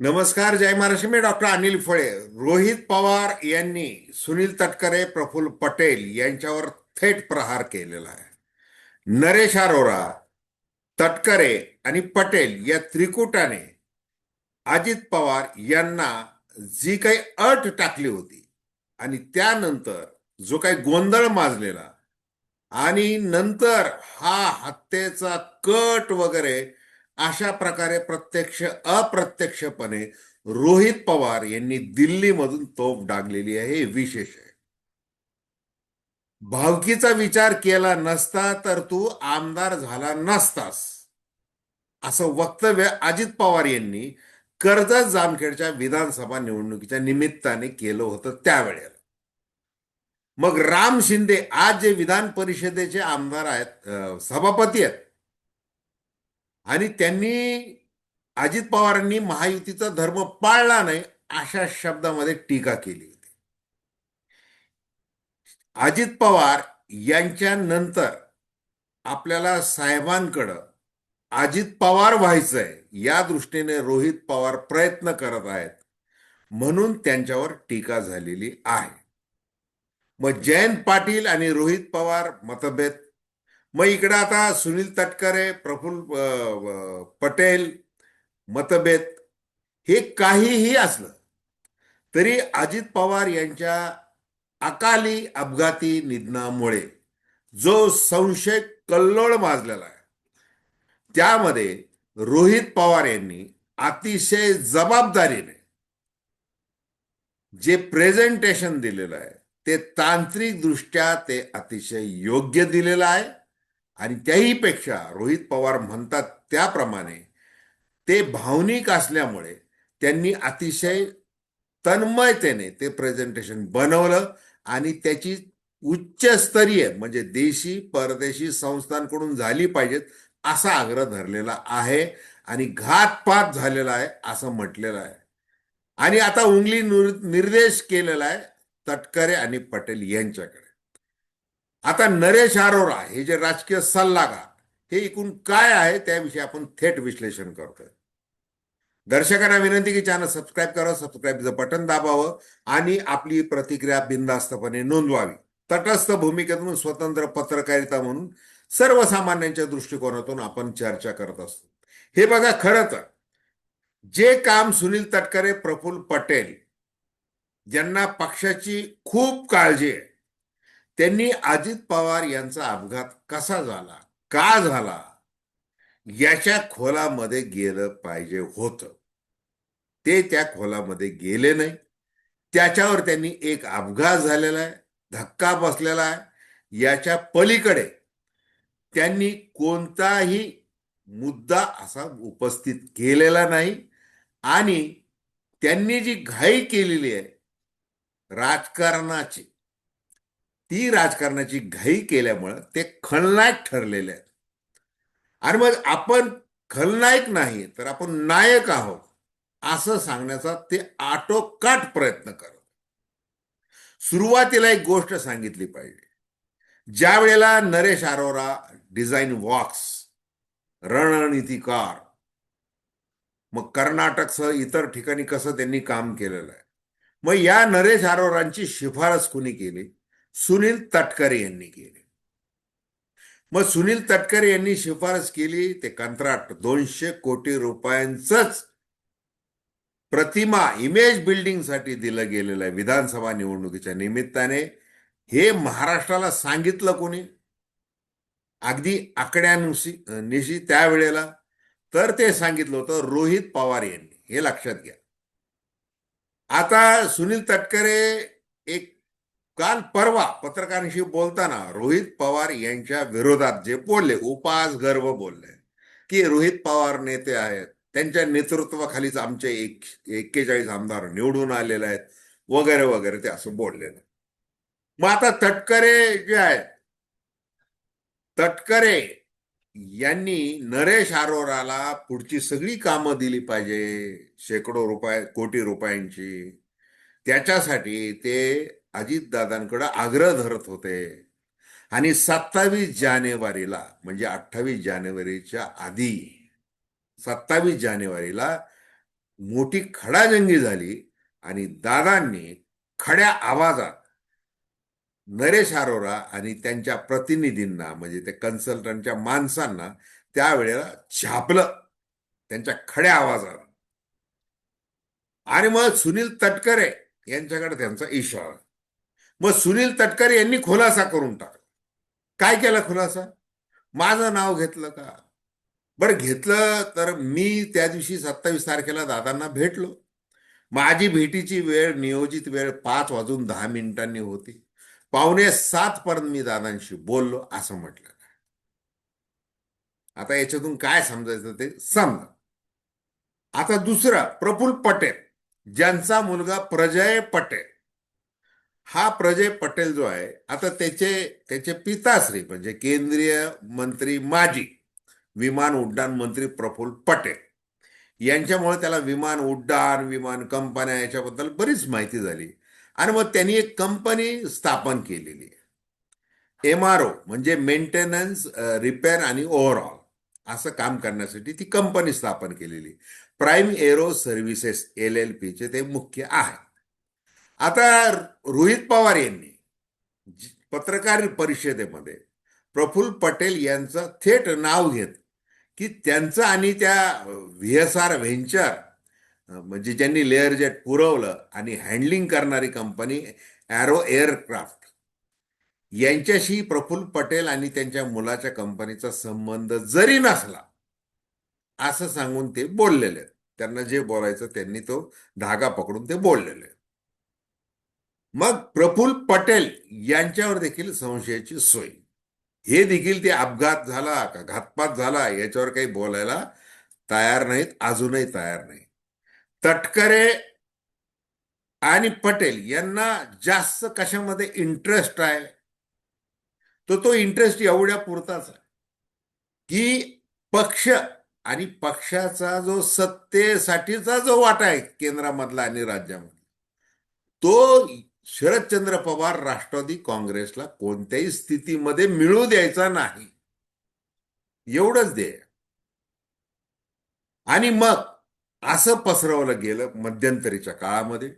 नमस्कार, जय महाराष्ट्र. मी डॉक्टर अनिल फळे. रोहित पवार यांनी सुनील तटकरे, प्रफुल्ल पटेल यांच्यावर थेट प्रहार केलेला आहे. नरेश अरोरा, तटकरे आणि पटेल या त्रिकुटाने अजित पवार यांना जी काही अट टाकली होती आणि त्यानंतर जो काही गोंधळ माजलेला आणि नंतर हा हत्येचा कट वगैरे अशा प्रकारे प्रत्यक्ष अप्रत्यक्षपणे रोहित पवार यांनी दिल्लीमधून तोफ डागलेली आहे. हे विशेष आहे. भावकीचा विचार केला नसता तर तू आमदार झाला नसतास, असं वक्तव्य अजित पवार यांनी कर्जत जामखेडच्या विधानसभा निवडणुकीच्या निमित्ताने केलं होतं त्यावेळेला. मग राम शिंदे आज जे विधान परिषदेचे आमदार आहेत, सभापती आहेत, आणि त्यांनी अजित पवारांनी महायुतीचा धर्म पाळला नाही अशा शब्दामध्ये टीका केली होती. अजित पवार यांच्या नंतर आपल्याला साहेबांकडं अजित पवार व्हायचंय या दृष्टीने रोहित पवार प्रयत्न करत आहेत, म्हणून त्यांच्यावर टीका झालेली आहे. मग जयंत पाटील आणि रोहित पवार मतभेद. मग इकडे आता सुनील तटकरे, प्रफुल्ल पटेल मतभेद. हे काहीही असलं तरी अजित पवार यांच्या अकाली अपघाती निधनामुळे जो संशय कल्लोळ माजलेला आहे, त्यामध्ये रोहित पवार यांनी अतिशय जबाबदारीने जे प्रेझेंटेशन दिलेलं आहे ते तांत्रिक दृष्ट्या ते अतिशय योग्य दिलेलं आहे. आणि त्याही पेक्षा रोहित पवार म्हणतात त्याप्रमाणे ते भावनिक असल्यामुळे त्यांनी अतिशय तन्मयतेने ते प्रेझेंटेशन बनवलं आणि त्याची उच्चस्तरीय म्हणजे देशी परदेशी संस्थांकडून झाली पाहिजेत असा आग्रह धरलेला आहे आणि घातपात झालेला आहे असं म्हटलेलं आहे. आणि आता उंगली निर्देश केलेला आहे तटकरे आणि पटेल यांच्याकडे. आता नरेश अरोरा हे जे राजकीय सल्लागार, हे एकूण काय आहे त्याविषयी आपण थेट विश्लेषण करतोय. दर्शकांना विनंती की चॅनल सबस्क्राईब करा, सबस्क्राईबचं बटन दाबावं आणि आपली प्रतिक्रिया बिनधास्तपणे नोंदवावी. तटस्थ भूमिकेतून स्वतंत्र पत्रकारिता म्हणून सर्वसामान्यांच्या दृष्टिकोनातून आपण चर्चा करत असतो. हे बघा, खरं तर जे काम सुनील तटकरे, प्रफुल्ल पटेल ज्यांना पक्षाची खूप काळजी आहे, त्यांनी अजित पवार यांचा अपघात कसा झाला, का झाला, याच्या खोलामध्ये गेलं पाहिजे होतं. ते त्या खोलामध्ये गेले नाही. त्याच्यावर त्यांनी एक अपघात झालेला आहे, धक्का बसलेला आहे, याच्या पलीकडे त्यांनी कोणताही मुद्दा असा उपस्थित केलेला नाही. आणि त्यांनी जी घाई केलेली आहे राजकारणाची, ती राजकारणाची घाई केल्यामुळं ते खलनायक ठरलेले आहेत. आणि मग आपण खलनायक नाही तर आपण नायक आहोत असं सांगण्याचा ते आटोकाट प्रयत्न करत. सुरुवातीला एक गोष्ट सांगितली पाहिजे. ज्या वेळेला नरेश अरोरा डिझाईन वॉक्स, रणनीतिकार, मग कर्नाटकसह इतर ठिकाणी कसं त्यांनी काम केलेलं आहे. मग या नरेश अरोरांची शिफारस कुणी केली? सुनील तटकरे यांनी केली. मग सुनील तटकरे यांनी शिफारस केली. ते कंत्राट 200 कोटी रुपयांचंच प्रतिमा इमेज बिल्डिंगसाठी दिलं गेलेलं आहे विधानसभा निवडणुकीच्या निमित्ताने. हे महाराष्ट्राला सांगितलं कोणी? अगदी आकड्यानुसार त्यावेळेला तर ते सांगितलं होतं रोहित पवार यांनी. हे लक्षात घ्या. आता सुनील तटकरे एक काल परवा पत्रकारांशी बोलताना रोहित पवार यांच्या विरोधात जे बोलले, उपास गर्व बोलले की रोहित पवार नेते आहेत, त्यांच्या नेतृत्वाखालीच आमचे 41 आमदार निवडून आलेले आहेत वगैरे वगैरे, ते असं बोललेलं. मग आता तटकरे जे आहेत, तटकरे यांनी नरेश अरोराला पुढची सगळी कामं दिली पाहिजे, शेकडो कोटी रुपयांची. त्याच्यासाठी ते अजितदादांकडे आग्रह धरत होते. आणि 27 जानेवारीला म्हणजे 28 जानेवारीच्या आधी 27 जानेवारीला मोठी खडाजंगी झाली आणि दादांनी खड्या आवाजात नरेश अरोरा आणि त्यांच्या प्रतिनिधींना, म्हणजे ते कन्सल्टंटच्या माणसांना त्यावेळेला झापलं त्यांच्या खड्या आवाजात. आणि मग सुनील तटकरे यांच्याकडे त्यांचा इशारा. मग सुनील तटकरे यांनी खुलासा करून टाकला. काय केला खुलासा? माझं नाव घेतलं का? बरं, घेतलं तर मी त्या दिवशी 27 तारखेला दादांना भेटलो. माझी भेटीची वेळ, नियोजित वेळ 5:10 होती. 6:45 पर्यंत मी दादांशी बोललो असं म्हटलं. आता याच्यातून काय समजायचं ते समजा. आता दुसरा, प्रफुल्ल पटेल, ज्यांचा मुलगा प्रजय पटेल. हा प्रजय पटेल जो आहे, आता त्याचे त्याचे पिताश्री म्हणजे केंद्रीय मंत्री, माजी विमान उड्डाण मंत्री प्रफुल्ल पटेल यांच्यामुळे त्याला विमान उड्डाण, विमान कंपन्या याच्याबद्दल बरीच माहिती झाली. आणि मग त्यांनी एक कंपनी स्थापन केलेली आहे. MRO म्हणजे मेंटेनन्स, रिपेअर आणि ओव्हरऑल असं काम करण्यासाठी ती कंपनी स्थापन केलेली. प्राईम एरो सर्व्हिसेस LLP चे ते मुख्य आहे. आता रोहित पवार यांनी पत्रकार परिषदेमध्ये प्रफुल्ल पटेल यांचं थेट नाव घेत की त्यांचं आणि त्या VSR व्हेंचर, म्हणजे ज्यांनी लेअर जेट पुरवलं आणि हँडलिंग करणारी कंपनी एरो एअरक्राफ्ट, यांच्याशी प्रफुल्ल पटेल आणि त्यांच्या मुलाच्या कंपनीचा संबंध जरी नसला असं सांगून ते बोललेले. त्यांना जे बोलायचं त्यांनी तो धागा पकडून ते बोललेले. मग प्रफुल्ल पटेल यांच्यावर देखील संशयाची सोय. हे देखील ते अपघात झाला का घातपात झाला याच्यावर काही बोलायला तयार नाहीत, अजूनही तयार नाही. तटकरे आणि पटेल यांना जास्त कशामध्ये इंटरेस्ट आहे, तर तो इंटरेस्ट एवढ्या पुरताच आहे की पक्ष आणि पक्षाचा जो सत्तेसाठीचा जो वाटा आहे केंद्रामधला आणि राज्यामधला, तो शरदचंद्र पवार राष्ट्रवादी काँग्रेसला कोणत्याही स्थितीमध्ये मिळू द्यायचा नाही, एवढंच ध्येय. आणि मग असं पसरवलं गेलं मध्यंतरीच्या काळामध्ये.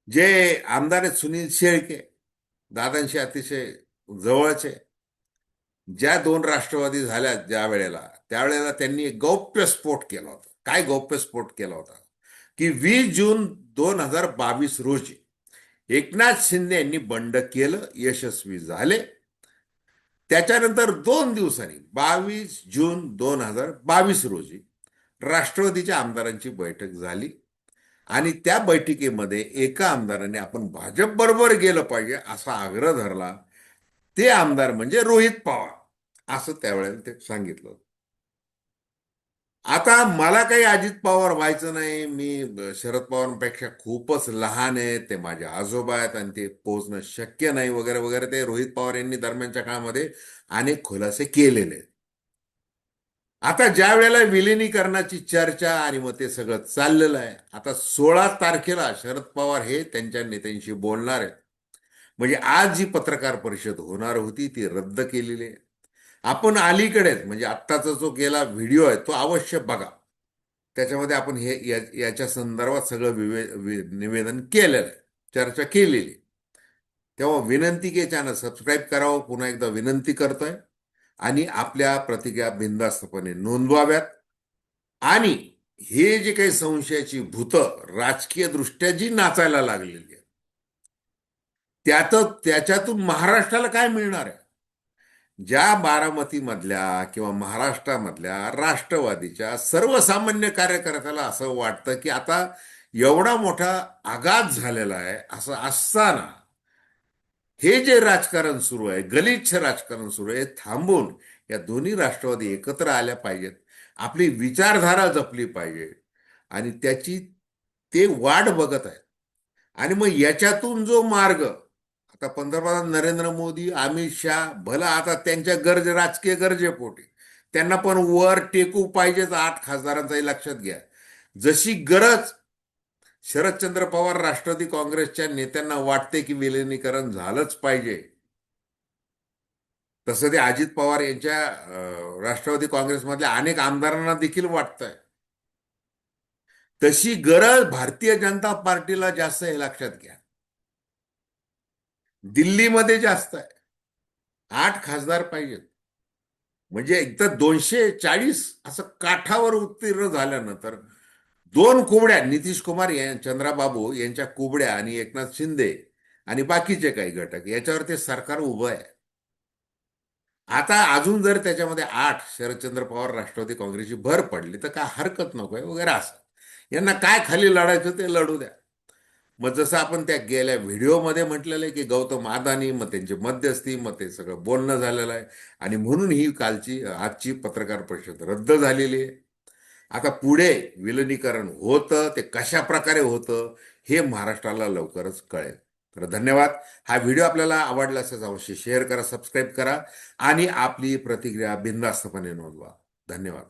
जे आमदार आहेत सुनील शेळके, दादांशी अतिशय जवळचे, ज्या दोन राष्ट्रवादी झाल्या ज्या वेळेला, त्यावेळेला त्यांनी एक गौप्यस्फोट केला होता. काय गौप्यस्फोट केला होता की 20 जून 2022 रोजी एकनाथ शिंदे यांनी बंड केलं, यशस्वी झाले. त्याच्यानंतर 2 दिवसांनी 22 जून 2022 रोजी राष्ट्रवादीच्या आमदारांची बैठक झाली आणि त्या बैठकीमध्ये एका आमदाराने आपण भाजप बरोबर गेलं पाहिजे असा आग्रह धरला. ते आमदार म्हणजे रोहित पवार असं त्यावेळेला ते सांगितलं. आता मला काही अजित पवार व्हायचं नाही, मी शरद पवारांपेक्षा खूपच लहान आहे, ते माझे आजोबा आहेत आणि ते पोहोचणं शक्य नाही वगैरे वगैरे, ते रोहित पवार यांनी दरम्यानच्या काळामध्ये अनेक खुलासे केलेले आहेत. आता ज्या वेळेला विलिनीकरणाची चर्चा आणि मग ते सगळं चाललेलं आहे, आता 16 तारखेला शरद पवार हे त्यांच्या नेत्यांशी बोलणार आहेत. म्हणजे आज जी पत्रकार परिषद होणार होती ती रद्द केलेली आहे. आपण अलीकडेच म्हणजे आत्ताचा जो गेला व्हिडिओ आहे तो अवश्य बघा. त्याच्यामध्ये आपण हे याच्या संदर्भात सगळं निवेदन केलेलं आहे, चर्चा केलेली. तेव्हा विनंती की चॅनल सबस्क्राईब करावं पुन्हा एकदा विनंती करतोय. आणि आपल्या प्रतिक्रिया बिनधास्तपणे नोंदवाव्यात. आणि हे जे काही संशयाची भूतं राजकीय दृष्ट्या जी नाचायला लागलेली आहे, त्याच्यातून महाराष्ट्राला काय मिळणार आहे? ज्या बारामतीमधल्या किंवा महाराष्ट्रामधल्या राष्ट्रवादीच्या सर्वसामान्य कार्यकर्त्याला असं वाटतं की आता एवढा मोठा आघात झालेला आहे, असं असताना हे जे राजकारण सुरू आहे, गलिच्छ राजकारण सुरू आहे, थांबून या दोन्ही राष्ट्रवादी एकत्र आल्या पाहिजेत. आपली विचारधारा जपली पाहिजे आणि त्याची ते वाट बघत आहेत. आणि मग याच्यातून जो मार्ग, आता पंतप्रधान नरेंद्र मोदी, अमित शहा, भला आता त्यांच्या राजकीय गरजेपोटी त्यांना पण वर टेकू पाहिजेच 8 खासदारांचाही लक्षात घ्या. जशी गरज शरदचंद्र पवार राष्ट्रवादी काँग्रेसच्या नेत्यांना वाटते की विलिनीकरण झालंच पाहिजे, तसं ते अजित पवार यांच्या राष्ट्रवादी काँग्रेसमधल्या अनेक आमदारांना देखील वाटतंय. तशी गरज भारतीय जनता पार्टीला जास्त आहे, हे लक्षात घ्या. दिल्लीमध्ये जास्त आहे. 8 खासदार पाहिजेत. म्हणजे एकदा 240 असं काठावर उत्तीर्ण झाल्यानंतर दोन कुबड्या, नितीश कुमार चंद्राबाबू यांच्या कुबड्या आणि एकनाथ शिंदे आणि बाकीचे काही घटक, याच्यावर ते सरकार उभं आहे. आता अजून जर त्याच्यामध्ये 8 शरदचंद्र पवार राष्ट्रवादी काँग्रेसची भर पडली तर काय हरकत नकोय वगैरे असं. यांना काय खाली लढायचं ते लढू द्या. मग जसं आपण त्या गेल्या व्हिडिओमध्ये म्हटलेलं आहे की गौतम अदानी, मग त्यांची मध्यस्थी, मग ते सगळं बोलणं झालेलं आहे आणि म्हणून ही आजची पत्रकार परिषद रद्द झालेली आहे. आता पुढे विलिनीकरण होतं ते कशा प्रकारे होतं हे महाराष्ट्राला लवकरच कळेल. तर धन्यवाद. हा व्हिडिओ आपल्याला आवडला असेल अवश्य शेअर करा, सबस्क्राईब करा आणि आपली प्रतिक्रिया बिनधास्तपणे नोंदवा. धन्यवाद.